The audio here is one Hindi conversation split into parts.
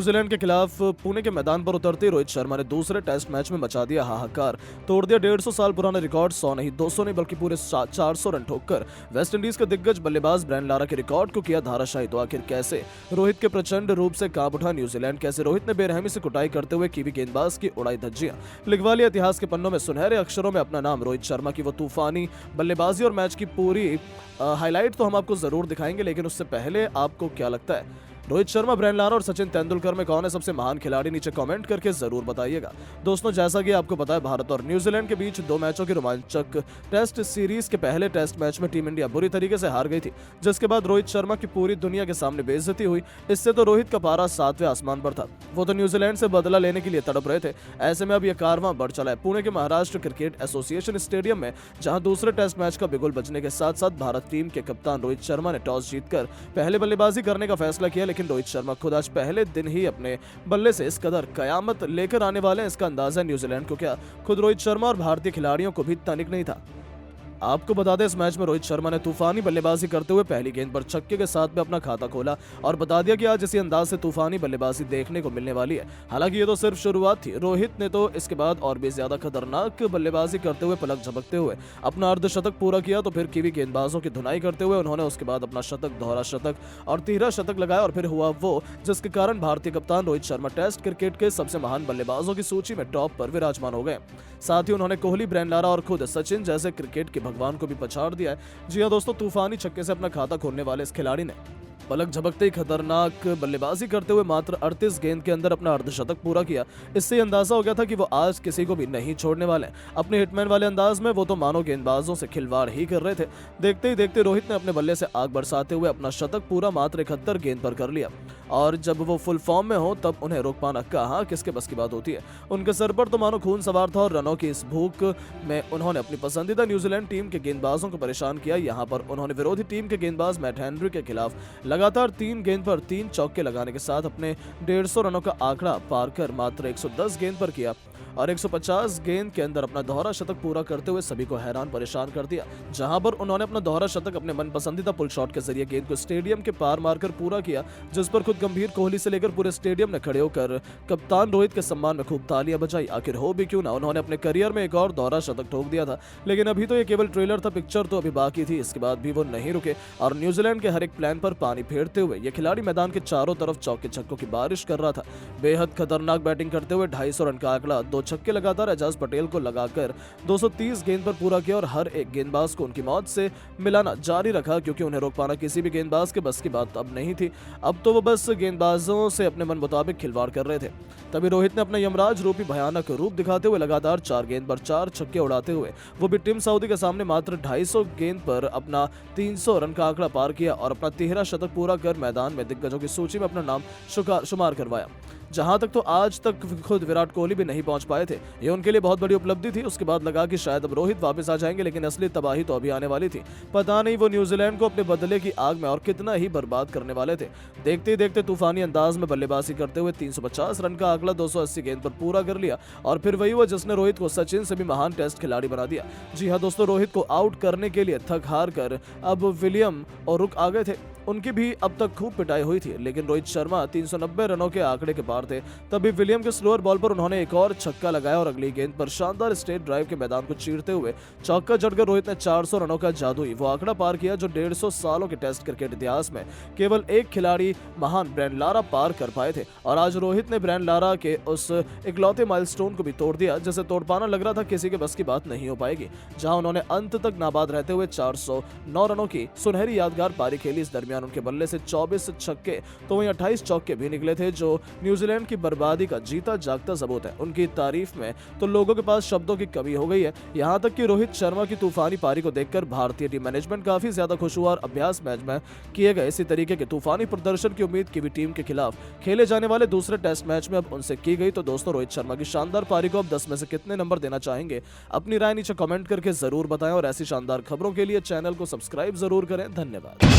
न्यूजीलैंड के खिलाफ पुणे के मैदान पर उतरते रोहित शर्मा ने दूसरे टेस्ट मैच में मचा दिया हाहाकार। तोड़ दिया 150 साल पुराना रिकॉर्ड। 100 नहीं 200 नहीं बल्कि पूरे 400 रन ठोककर वेस्टइंडीज के दिग्गज बल्लेबाज ब्रायन लारा के रिकॉर्ड को किया धाराशायी। तो आखिर कैसे रोहित के प्रचंड रूप से कांप उठा न्यूजीलैंड, कैसे रोहित ने बेरहमी से कुटाई करते हुए कीवी गेंदबाज की उड़ाई धज्जियां, लिखवा लिया इतिहास के पन्नों में सुनहरे अक्षरों में अपना नाम। रोहित शर्मा की वो तूफानी बल्लेबाजी और मैच की पूरी हाईलाइट तो हम आपको जरूर दिखाएंगे, लेकिन उससे पहले आपको क्या लगता है रोहित शर्मा, ब्रायन लारा और सचिन तेंदुलकर में कौन है सबसे महान खिलाड़ी? नीचे कमेंट करके जरूर बताइएगा। दोस्तों, जैसा कि आपको पता है, भारत और न्यूजीलैंड के बीच 2 मैचों की रोमांचक टेस्ट सीरीज के पहले टेस्ट मैच में टीम इंडिया बुरी तरीके से हार गई थी, जिसके बाद रोहित शर्मा की पूरी दुनिया के सामने बेइज्जती हुई। इससे तो रोहित का पारा 7वें आसमान पर था। वो तो न्यूजीलैंड से बदला लेने के लिए तड़प रहे थे। ऐसे में अब यह कारवां बढ़ चला है पुणे के महाराष्ट्र क्रिकेट एसोसिएशन स्टेडियम में, जहां दूसरे टेस्ट मैच का बिगुल बजने के साथ साथ भारत टीम के कप्तान रोहित शर्मा ने टॉस जीतकर पहले बल्लेबाजी करने का फैसला किया। लेकिन रोहित शर्मा खुद आज पहले दिन ही अपने बल्ले से इस कदर कयामत लेकर आने वाले हैं, इसका अंदाजा न्यूजीलैंड को क्या, खुद रोहित शर्मा और भारतीय खिलाड़ियों को भी तनिक नहीं था। आपको बता दें, इस मैच में रोहित शर्मा ने तूफानी बल्लेबाजी करते हुए पहली गेंद पर छक्के के साथ में अपना खाता खोला और बता दिया कि आज इसी अंदाज से तूफानी बल्लेबाजी देखने को मिलने वाली है। हालांकि ये तो सिर्फ शुरुआत थी। रोहित ने तो इसके बाद और भी ज्यादा खतरनाक बल्लेबाजी करते हुए पलक झपकते हुए अपना अर्धशतक पूरा किया। तो फिर कीवी गेंदबाजों की धुनाई करते हुए उन्होंने उसके बाद अपना शतक, दोहरा शतक और तीसरा शतक लगाया और फिर हुआ वो जिसके कारण भारतीय कप्तान रोहित शर्मा टेस्ट क्रिकेट के सबसे महान बल्लेबाजों की सूची में टॉप पर विराजमान हो गए। साथ ही उन्होंने कोहली, ब्रायन लारा और खुद सचिन जैसे क्रिकेट के भगवान को भी पछाड़ दिया है। जी हां दोस्तों, तूफानी छक्के से अपना खाता खोलने वाले इस खिलाड़ी ने पलक झपकते ही खतरनाक बल्लेबाजी करते हुए मात्र 38 गेंद के अंदर अपना अर्धशतक पूरा किया। इससे अंदाजा हो गया था कि वो आज किसी को भी नहीं छोड़ने वाले। अपने हिटमैन वाले अंदाज में वो तो मानो गेंदबाजों से खिलवाड़ ही कर रहे थे। देखते ही देखते रोहित ने अपने बल्ले से आग बरसाते हुए अपना शतक पूरा मात्र 71 गेंद पर कर लिया। और जब वो फुल फॉर्म में हो तब उन्हें रोक पाना कहाँ किसके बस की बात होती है। उनके सर पर तो मानो खून सवार था और रनों की इस भूख में उन्होंने अपनी पसंदीदा न्यूजीलैंड टीम के गेंदबाजों को परेशान किया। यहाँ पर उन्होंने विरोधी टीम के गेंदबाज मैट हेनरी के खिलाफ लगातार 3 गेंद पर 3 चौके लगाने के साथ अपने 150 रनों का आंकड़ा पार कर मात्र 110 गेंद पर किया और 150 गेंद के अंदर अपना दोहरा शतक पूरा करते हुए सभी को हैरान परेशान कर दिया। जहां पर उन्होंने अपना दोहरा शतक अपने मन पसंदीदा पुल शॉट के जरिए गेंद को स्टेडियम के पार मारकर पूरा किया, जिस पर खुद गंभीर, कोहली से लेकर पूरे स्टेडियम ने खड़े होकर कप्तान रोहित के सम्मान में खूब तालियां बजाई। आखिर हो भी क्यों ना, उन्होंने अपने करियर में एक और दोहरा शतक ठोक दिया था। लेकिन अभी तो ये केवल ट्रेलर था, पिक्चर तो अभी बाकी थी। इसके बाद भी वो नहीं रुके और न्यूजीलैंड के हर एक प्लान पर पानी फेरते हुए ये खिलाड़ी मैदान के चारों तरफ चौके छक्कों की बारिश कर रहा था। बेहद खतरनाक बैटिंग करते हुए 250 रन का आंकड़ा, 2 छक्के लगातार एजाज पटेल को लगाकर 230 गेंद पर पूरा किया और हर एक गेंदबाज को उनकी मौत से मिलाना जारी रखा, क्योंकि उन्हें रोक पाना किसी भी गेंदबाज के बस की बात अब नहीं थी। अब तो वो बस गेंदबाजों से अपने मन मुताबिक खिलवाड़ कर रहे थे। तभी रोहित ने अपना यमराज रूपी भयानक रूप दिखाते हुए लगातार 4 गेंद पर 4 छक्के उड़ाते हुए वो भी टीम सऊदी के सामने मात्र 250 गेंद पर अपना 300 रन का आंकड़ा पार किया और अपना 13 शतक पूरा कर मैदान में दिग्गजों की सूची में अपना नाम शुमार करवाया। जहां तक तो आज तक खुद विराट कोहली भी नहीं पहुंच पाए थे। ये उनके लिए बहुत बड़ी उपलब्धि थी। उसके बाद लगा कि शायद अब रोहित वापस आ जाएंगे, लेकिन असली तबाही तो अभी आने वाली थी। पता नहीं वो न्यूजीलैंड को अपने बदले की आग में और कितना ही बर्बाद करने वाले थे। देखते ही देखते तूफानी अंदाज में बल्लेबाजी करते हुए 350 रन का आंकड़ा 280 गेंद पर पूरा कर लिया और फिर वही हुआ जिसने रोहित को सचिन से भी महान टेस्ट खिलाड़ी बना दिया। जी हाँ दोस्तों, रोहित को आउट करने के लिए थक हार कर अब विलियम और रुक आ गए थे। उनकी भी अब तक खूब पिटाई हुई थी, लेकिन रोहित शर्मा 390 रनों के आंकड़े के पार थे। तभी विलियम के स्लोअर बॉल पर उन्होंने एक और छक्का लगाया और अगली गेंद पर शानदार स्ट्रेट ड्राइव के मैदान को चीरते हुए चौका जड़कर रोहित ने 400 रनों का जादुई वो आंकड़ा पार किया जो 150 सालों के टेस्ट क्रिकेट इतिहास में केवल एक खिलाड़ी महान ब्रायन लारा पार कर पाए थे। और आज रोहित ने ब्रायन लारा के उस इकलौते माइलस्टोन को भी तोड़ दिया जिसे तोड़ पाना लग रहा था किसी के बस की बात नहीं हो पाएगी। जहां उन्होंने अंत तक नाबाद रहते हुए 409 रनों की सुनहरी यादगार पारी खेली। इस दरमियान उनके बल्ले से 24 छक्के तो वहीं 28 चौके भी निकले थे, जो न्यूजीलैंड की बर्बादी का जीता जागता सबूत है। उनकी तारीफ में तो लोगों के पास शब्दों की कमी हो गई है। यहां तक कि रोहित शर्मा की तूफानी पारी को देखकर भारतीय टीम मैनेजमेंट काफी ज्यादा खुश हुआ और अभ्यास मैच में किए गए इसी तरीके के तूफानी प्रदर्शन की उम्मीद कीवी टीम के खिलाफ खेले जाने वाले दूसरे टेस्ट मैच में अब उनसे की गई। तो दोस्तों, रोहित शर्मा की शानदार पारी को अब 10 में से कितने नंबर देना चाहेंगे? अपनी राय नीचे कमेंट करके जरूर बताएं और ऐसी शानदार खबरों के लिए चैनल को सब्सक्राइब जरूर करें। धन्यवाद।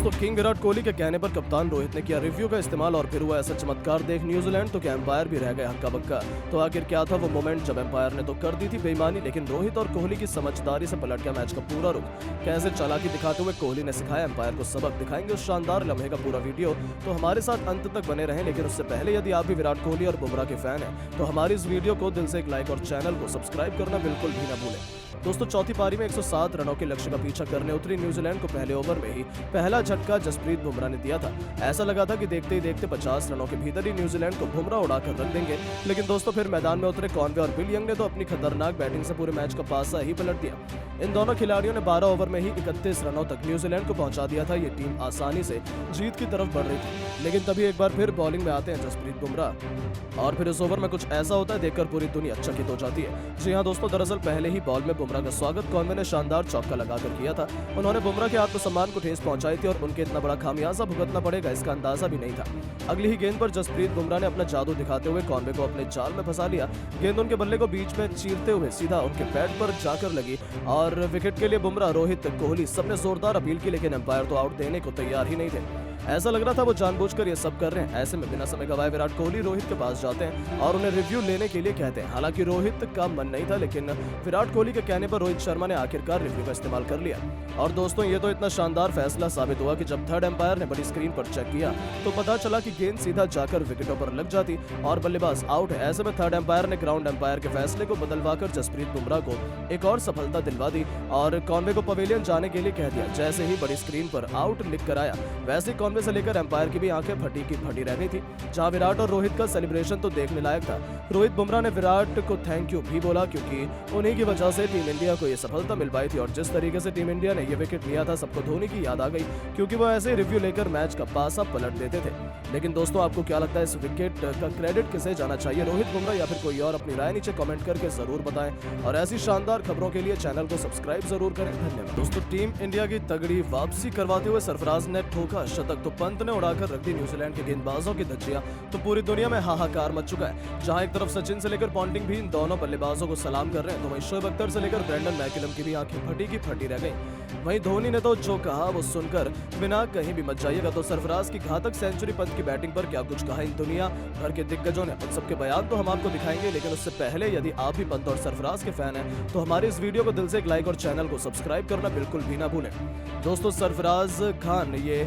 दोस्तों किंग विराट कोहली के कहने पर कप्तान रोहित ने किया रिव्यू का इस्तेमाल और फिर हुआ ऐसा चमत्कार देख न्यूजीलैंड तो क्या एम्पायर भी रह गए हक्का बक्का। तो आखिर क्या था वो मोमेंट जब एम्पायर ने तो कर दी थी बेईमानी, लेकिन रोहित और कोहली की समझदारी से पलट गया मैच का पूरा रुख। कैसे चालाकी दिखाते हुए कोहली ने सिखाया एम्पायर को सबक, दिखाएंगे उस शानदार लम्हे का पूरा वीडियो। तो हमारे साथ अंत तक बने रहें, लेकिन उससे पहले यदि आप भी विराट कोहली और बुमराह के फैन हैं तो हमारी इस वीडियो को दिल से एक लाइक और चैनल को सब्सक्राइब करना बिल्कुल भी न भूलें। दोस्तों चौथी पारी में 107 रनों के लक्ष्य का पीछा करने उतरी न्यूजीलैंड को पहले ओवर में ही पहला झटका जसप्रीत बुमराह ने दिया था। ऐसा लगा था कि देखते ही देखते 50 रनों के भीतर ही न्यूजीलैंड को बुमराह उड़ाकर रख देंगे, लेकिन दोस्तों फिर मैदान में उतरे कॉनवे और बिल यंग ने तो अपनी खतरनाक बैटिंग से पूरे मैच का पासा ही पलट दिया। इन दोनों खिलाड़ियों ने 12 ओवर में ही 31 रनों तक न्यूजीलैंड को पहुंचा दिया था। ये टीम आसानी से जीत की तरफ बढ़ रही थी, लेकिन तभी एक बार फिर बॉलिंग में आते हैं जसप्रीत बुमराह और फिर इस ओवर में कुछ ऐसा होता है देखकर पूरी दुनिया चकित हो जाती है। जी हाँ दोस्तों, दरअसल पहले ही बॉल में बुमराह का स्वागत कॉनवे ने शानदार चौका लगाकर किया था। उन्होंने बुमराह के आत्मसम्मान को ठेस पहुंचाई थी और उनके इतना बड़ा खामियाजा भुगतना पड़ेगा इसका अंदाजा भी नहीं था। अगली ही गेंद पर जसप्रीत बुमराह ने अपना जादू दिखाते हुए कॉनवे को अपने जाल में फंसा लिया। गेंद उनके बल्ले को बीच में चीरते हुए सीधा उनके पैड पर जाकर लगी और विकेट के लिए बुमराह, रोहित, कोहली सबने जोरदार अपील की, लेकिन एम्पायर तो आउट देने को तैयार ही नहीं थे। ऐसा लग रहा था वो जानबूझकर ये सब कर रहे हैं। ऐसे में बिना समय गवाए विराट कोहली रोहित के पास जाते हैं और उन्हें रिव्यू लेने के लिए कहते हैं। हालांकि रोहित का मन नहीं था, लेकिन विराट कोहली के कहने पर रोहित शर्मा ने आखिरकार रिव्यू का इस्तेमाल कर लिया। और दोस्तों ये तो इतना शानदार फैसला साबित हुआ कि जब थर्ड एम्पायर ने बड़ी स्क्रीन पर चेक किया तो पता चला कि गेंद सीधा जाकर विकेटों पर लग जाती और बल्लेबाज आउट है। ऐसे में थर्ड एम्पायर ने ग्राउंड एम्पायर के फैसले को बदलवाकर जसप्रीत बुमराह को एक और सफलता दिलवा दी और कॉनवे को पवेलियन जाने के लिए कह दिया। जैसे ही बड़ी स्क्रीन पर आउट लिख कर आया, वैसे ही कॉनवे से लेकर एम्पायर की भी आंखें फटी की फटी रह गई थी। जहां विराट और रोहित का सेलिब्रेशन तो देखने लायक था। रोहित बुमराह ने विराट को थैंक यू भी बोला, क्योंकि उन्हीं की वजह से टीम इंडिया को यह सफलता मिल पाई थी। और जिस तरीके से टीम इंडिया ने यह विकेट लिया था, सबको धोनी की याद आ गई, क्योंकि वो ऐसे रिव्यू लेकर मैच का पासा पलट देते थे। लेकिन दोस्तों आपको क्या लगता है, इस विकेट का क्रेडिट किसे जाना चाहिए, रोहित बुमराह या फिर कोई और? अपनी राय नीचे कमेंट करके जरूर बताएं और ऐसी शानदार खबरों के लिए चैनल को सब्सक्राइब जरूर करें। धन्यवाद। दोस्तों टीम इंडिया की तगड़ी वापसी करवाते हुए सरफराज ने ठोका शतक, तो पंत ने उड़ाकर रख दी न्यूजीलैंड के गेंदबाजों की धज्जियां। तो पूरी दुनिया में हाहाकार मच चुका है। जहां एक तरफ सचिन से लेकर पॉन्टिंग भी इन दोनों बल्लेबाजों को सलाम कर रहे हैं, तो वहीं शोएब अख्तर से लेकर ब्रेंडन मैकलम की भी आंखें फटी की फटी रह गई। वहीं धोनी ने तो जो कहा वो सुनकर बिना कहीं भी मत जाइएगा। तो सरफराज की घातक सेंचुरी, पंत की बैटिंग पर क्या कुछ कहा इन दुनिया भर के दिग्गजों ने, उन सबके बयान तो हम आपको दिखाएंगे, लेकिन उससे पहले यदि आप भी पंत और सरफराज के फैन हैं तो हमारे इस वीडियो को दिल से एक लाइक और चैनल को सब्सक्राइब करना बिल्कुल भी ना भूलें। दोस्तों सरफराज खान ये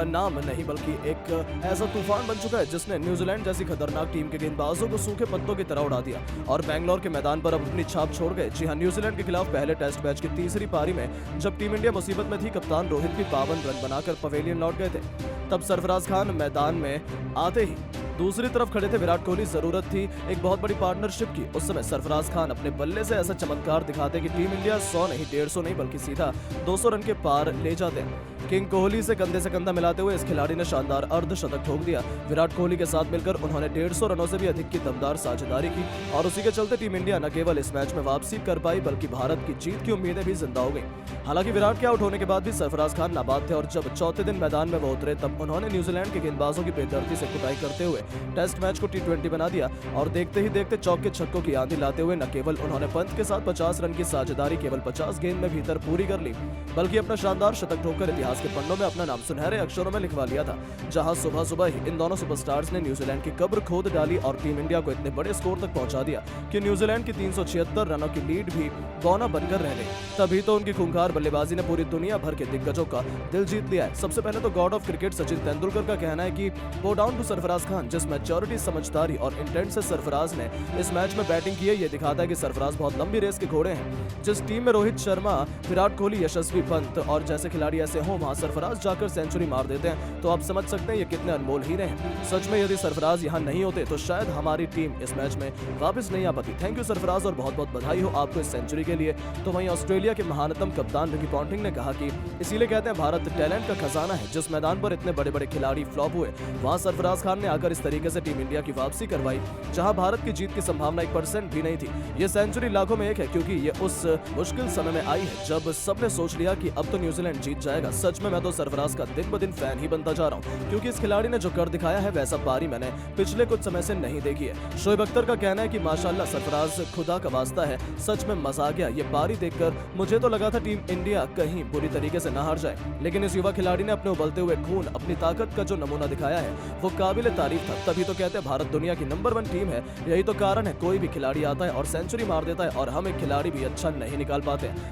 नाम नहीं बल्कि एक ऐसा तूफान बन चुका है जिसने न्यूजीलैंड जैसी खतरनाक टीम के गेंदबाजों को सूखे पत्तों की तरह उड़ा दिया और बेंगलोर के मैदान पर अब अपनी छाप छोड़ गए। जी हां, न्यूजीलैंड के खिलाफ पहले टेस्ट मैच की तीसरी पारी में जब टीम इंडिया मुसीबत में थी, कप्तान रोहित भी 52 रन बनाकर पवेलियन लौट गए थे। तब सरफराज खान मैदान में आते ही दूसरी तरफ खड़े थे विराट कोहली। जरूरत थी एक बहुत बड़ी पार्टनरशिप की। उस समय सरफराज खान अपने बल्ले से ऐसा चमत्कार दिखाते कि टीम इंडिया 100 नहीं 150 नहीं बल्कि सीधा 200 रन के पार ले जाते हैं। किंग कोहली से कंधा मिलाते हुए इस खिलाड़ी ने शानदार अर्धशतक ठोक दिया। विराट कोहली के साथ मिलकर उन्होंने 150 रनों से भी अधिक की दमदार साझेदारी की और उसी के चलते टीम इंडिया न केवल इस मैच में वापसी कर पाई बल्कि भारत की जीत की उम्मीदें भी जिंदा हो गई। हालांकि विराट के आउट होने के बाद भी सरफराज खान नाबाद थे और जब चौथे दिन मैदान में वो उतरे तब उन्होंने न्यूजीलैंड के गेंदबाजों की बेदर्दी से कुटाई करते हुए टेस्ट मैच को T20 बना दिया और देखते ही देखते चौके छक्कों की आंधी लाते हुए न केवल उन्होंने पंत के साथ 50 रन की साझेदारी केवल 50 गेंद में भीतर पूरी कर ली, बल्कि अपना शानदार शतक ठोककर इतिहास के पन्नों में अपना नाम सुनहरे अक्षरों में लिखवा लिया था। जहां सुबह सुबह ही इन दोनों सुपरस्टार्स ने न्यूजीलैंड की कब्र खोद डाली और टीम इंडिया को इतने बड़े स्कोर तक पहुंचा दिया कि न्यूजीलैंड की 376 रनों की लीड भी बौना बनकर रह गई। तभी तो उनकी खूंखार बल्लेबाजी ने पूरी दुनिया भर के दिग्गजों का दिल जीत लिया है। सबसे पहले तो God of cricket Sachin Tendulkar का कहना है कि बो डाउन टू सरफराज खान। जिस मैच्योरिटी, समझदारी और इंटेंट से सरफराज ने इस मैच में बैटिंग की है, ये दिखाता है कि सरफराज बहुत लंबी रेस के घोड़े हैं। जिस टीम में रोहित शर्मा, विराट कोहली, यशस्वी पंत और जैसे खिलाड़ी ऐसे हों, वहां सरफराज जाकर सेंचुरी मार देते हैं, तो आप समझ सकते हैं ये कितने अनमोल हीरे हैं। सच में यदि सरफराज यहाँ नहीं होते तो शायद हमारी टीम इस मैच में वापस नहीं आ पाती। थैंक यू सरफराज और बहुत बहुत बधाई हो आपको इस सेंचुरी के लिए। तो वहीं ऑस्ट्रेलिया के महानतम कप्तान रिकी पॉन्टिंग ने कहा कि इसीलिए कहते हैं भारत टैलेंट का खजाना है। जिस मैदान पर इतने बड़े बड़े खिलाड़ी फ्लॉप हुए, वहां सरफराज खान ने आकर इस तरीके से टीम इंडिया की वापसी करवाई जहां भारत की जीत की संभावना 1% भी नहीं थी। ये सेंचुरी लाखों में एक है, क्योंकि ये उस मुश्किल समय में आई है जब सबने सोच लिया कि अब तो न्यूजीलैंड जीत जाएगा। सच में मैं तो सरफराज का दिन ब दिन फैन ही बनता जा रहा हूँ, क्योंकि इस खिलाड़ी ने जो कर दिखाया है वैसा पारी मैंने पिछले कुछ समय से नहीं देखी है। शोएब अख्तर का कहना है कि माशाल्लाह सरफराज खुदा का वास्ता है, सच में मजा आ गया। ये पारी देखकर मुझे तो लगा था टीम इंडिया कहीं बुरी तरीके से न हार जाए, लेकिन इस युवा खिलाड़ी ने अपने उबलते हुए खून, अपनी ताकत का जो नमूना दिखाया है वो काबिले तारीफ था। तभी तो कहते हैं भारत दुनिया की नंबर 1 टीम है। यही तो कारण है कोई भी खिलाड़ी आता है और सेंचुरी मार देता है और हम एक खिलाड़ी भी अच्छा नहीं निकाल पाते हैं।